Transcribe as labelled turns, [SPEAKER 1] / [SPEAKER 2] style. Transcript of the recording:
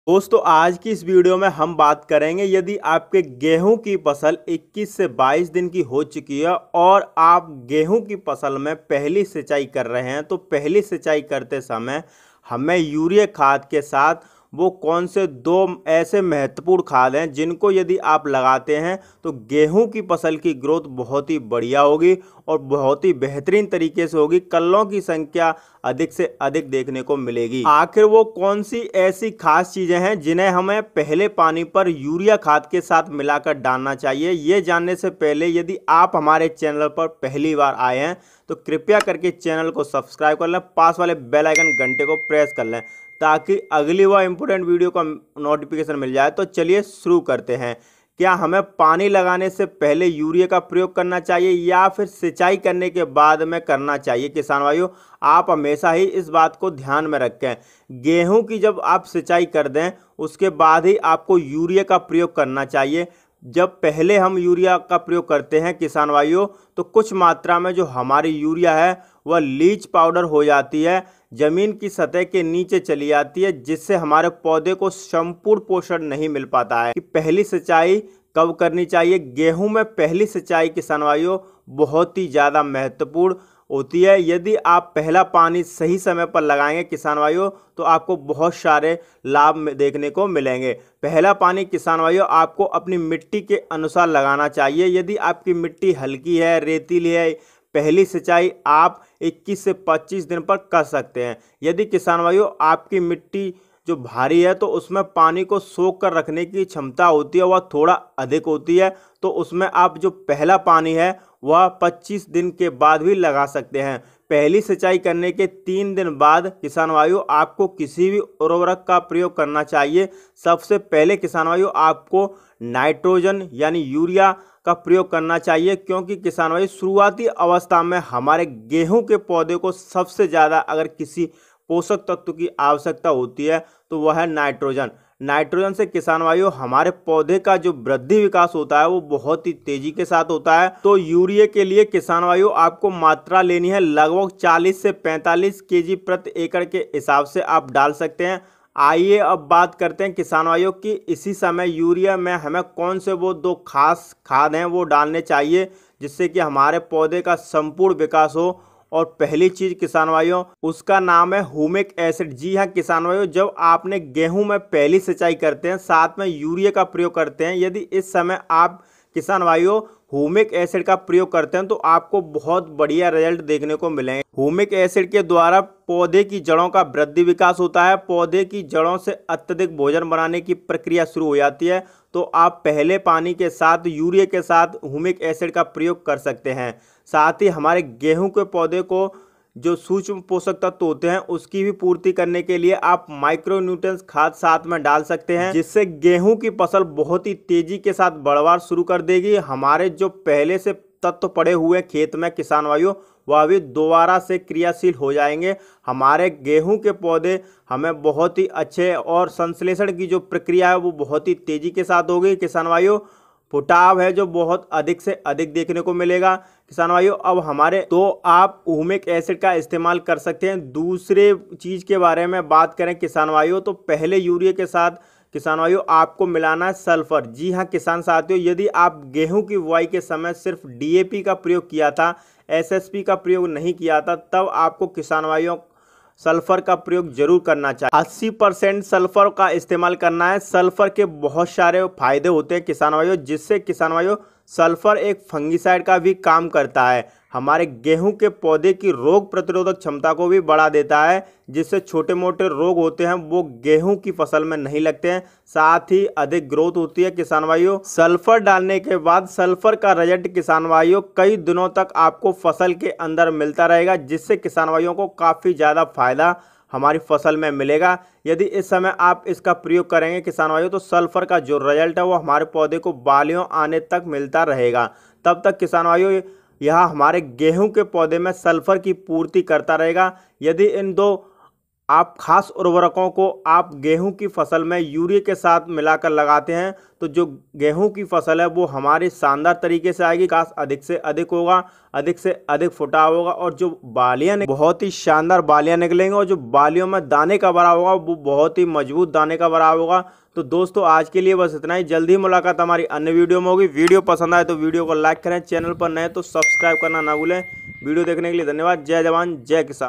[SPEAKER 1] दोस्तों आज की इस वीडियो में हम बात करेंगे यदि आपके गेहूं की फसल 21 से 22 दिन की हो चुकी है और आप गेहूं की फसल में पहली सिंचाई कर रहे हैं तो पहली सिंचाई करते समय हमें यूरिया खाद के साथ वो कौन से दो ऐसे महत्वपूर्ण खाद हैं जिनको यदि आप लगाते हैं तो गेहूं की फसल की ग्रोथ बहुत ही बढ़िया होगी और बहुत ही बेहतरीन तरीके से होगी। कल्लों की संख्या अधिक से अधिक देखने को मिलेगी। आखिर वो कौन सी ऐसी खास चीजें हैं जिन्हें हमें पहले पानी पर यूरिया खाद के साथ मिलाकर डालना चाहिए, ये जानने से पहले यदि आप हमारे चैनल पर पहली बार आए हैं तो कृपया करके चैनल को सब्सक्राइब कर लें, पास वाले बेल आइकन घंटे को प्रेस कर लें ताकि अगली बार इंपॉर्टेंट वीडियो का नोटिफिकेशन मिल जाए। तो चलिए शुरू करते हैं। क्या हमें पानी लगाने से पहले यूरिया का प्रयोग करना चाहिए या फिर सिंचाई करने के बाद में करना चाहिए? किसान भाइयों, आप हमेशा ही इस बात को ध्यान में रखें। गेहूं की जब आप सिंचाई कर दें उसके बाद ही आपको यूरिया का प्रयोग करना चाहिए। जब पहले हम यूरिया का प्रयोग करते हैं किसान भाइयों तो कुछ मात्रा में जो हमारी यूरिया है वह लीच पाउडर हो जाती है, जमीन की सतह के नीचे चली जाती है, जिससे हमारे पौधे को संपूर्ण पोषण नहीं मिल पाता है। कि पहली सिंचाई कब करनी चाहिए? गेहूं में पहली सिंचाई किसान भाइयों बहुत ही ज़्यादा महत्वपूर्ण होती है। यदि आप पहला पानी सही समय पर लगाएंगे किसान भाइयों तो आपको बहुत सारे लाभ देखने को मिलेंगे। पहला पानी किसान भाइयों आपको अपनी मिट्टी के अनुसार लगाना चाहिए। यदि आपकी मिट्टी हल्की है, रेतीली है, पहली सिंचाई आप 21 से 25 दिन पर कर सकते हैं। यदि किसान भाइयों आपकी मिट्टी जो भारी है तो उसमें पानी को सोख कर रखने की क्षमता होती है वह थोड़ा अधिक होती है, तो उसमें आप जो पहला पानी है वह 25 दिन के बाद भी लगा सकते हैं। पहली सिंचाई करने के 3 दिन बाद किसान भाइयों आपको किसी भी उर्वरक का प्रयोग करना चाहिए। सबसे पहले किसान भाइयों आपको नाइट्रोजन यानी यूरिया का प्रयोग करना चाहिए, क्योंकि किसान भाई शुरुआती अवस्था में हमारे गेहूं के पौधे को सबसे ज़्यादा अगर किसी पोषक तत्व की आवश्यकता होती है तो वह है नाइट्रोजन। नाइट्रोजन से किसान भाइयों हमारे पौधे का जो वृद्धि विकास होता है वो बहुत ही तेजी के साथ होता है। तो यूरिया के लिए किसान भाइयों आपको मात्रा लेनी है लगभग 40 से 45 केजी प्रति एकड़ के हिसाब से आप डाल सकते हैं। आइए अब बात करते हैं किसान भाइयों की इसी समय यूरिया में हमें कौन से वो दो खास खाद हैं वो डालने चाहिए जिससे कि हमारे पौधे का संपूर्ण विकास हो। और पहली चीज किसान भाइयों उसका नाम है ह्यूमिक एसिड। जी हाँ किसान भाइयों, जब आपने गेहूं में पहली सिंचाई करते हैं साथ में यूरिया का प्रयोग करते हैं, यदि इस समय आप किसान भाइयों ह्यूमिक एसिड का प्रयोग करते हैं तो आपको बहुत बढ़िया रिजल्ट देखने को मिलेंगे। ह्यूमिक एसिड के द्वारा पौधे की जड़ों का वृद्धि विकास होता है, पौधे की जड़ों से अत्यधिक भोजन बनाने की प्रक्रिया शुरू हो जाती है। तो आप पहले पानी के साथ यूरिया के साथ ह्यूमिक एसिड का प्रयोग कर सकते हैं। साथ ही हमारे गेहूं के पौधे को जो सूक्ष्म पोषक तत्व होते हैं उसकी भी पूर्ति करने के लिए आप माइक्रो न्यूट्रिएंट्स खाद साथ में डाल सकते हैं, जिससे गेहूं की फसल बहुत ही तेजी के साथ बढ़वार शुरू कर देगी। हमारे जो पहले से तत्व पड़े हुए खेत में किसान भाइयों वह भी दोबारा से क्रियाशील हो जाएंगे। हमारे गेहूं के पौधे हमें बहुत ही अच्छे और संश्लेषण की जो प्रक्रिया है वो बहुत ही तेजी के साथ होगी। किसान भाइयों फुटाव है जो बहुत अधिक से अधिक देखने को मिलेगा। किसान भाइयों अब हमारे तो आप ह्यूमिक एसिड का इस्तेमाल कर सकते हैं। दूसरे चीज़ के बारे में बात करें किसान भाइयों तो पहले यूरिया के साथ किसान भाइयों आपको मिलाना है सल्फर। जी हाँ किसान साथियों, यदि आप गेहूं की बुआई के समय सिर्फ डीएपी का प्रयोग किया था, एसएसपी का प्रयोग नहीं किया था, तब आपको किसान भाइयों सल्फर का प्रयोग जरूर करना चाहिए। 80% सल्फर का इस्तेमाल करना है। सल्फर के बहुत सारे फायदे होते हैं किसान भाइयों, जिससे किसान भाइयों सल्फर एक फंगिसाइड का भी काम करता है। हमारे गेहूं के पौधे की रोग प्रतिरोधक क्षमता को भी बढ़ा देता है, जिससे छोटे मोटे रोग होते हैं वो गेहूं की फसल में नहीं लगते हैं, साथ ही अधिक ग्रोथ होती है। किसान भाइयों सल्फर डालने के बाद सल्फर का रिजल्ट किसान भाइयों कई दिनों तक आपको फसल के अंदर मिलता रहेगा, जिससे किसान भाइयों को काफ़ी ज़्यादा फायदा हमारी फसल में मिलेगा। यदि इस समय आप इसका प्रयोग करेंगे किसान भाइयों तो सल्फर का जो रिजल्ट है वो हमारे पौधे को बालियों आने तक मिलता रहेगा। तब तक किसान भाइयों यह हमारे गेहूं के पौधे में सल्फर की पूर्ति करता रहेगा। यदि इन दो आप खास उर्वरकों को आप गेहूं की फसल में यूरिया के साथ मिलाकर लगाते हैं तो जो गेहूं की फसल है वो हमारी शानदार तरीके से आएगी, विकास अधिक से अधिक होगा, अधिक से अधिक फुटाव होगा और जो बालियां बहुत ही शानदार बालियां निकलेंगे और जो बालियों में दाने का भरा होगा वो बहुत ही मजबूत दाने का भरा होगा। तो दोस्तों आज के लिए बस इतना ही। जल्दी ही मुलाकात हमारी अन्य वीडियो में होगी। वीडियो पसंद आए तो वीडियो को लाइक करें, चैनल पर नए तो सब्सक्राइब करना ना भूलें। वीडियो देखने के लिए धन्यवाद। जय जवान जय किसान।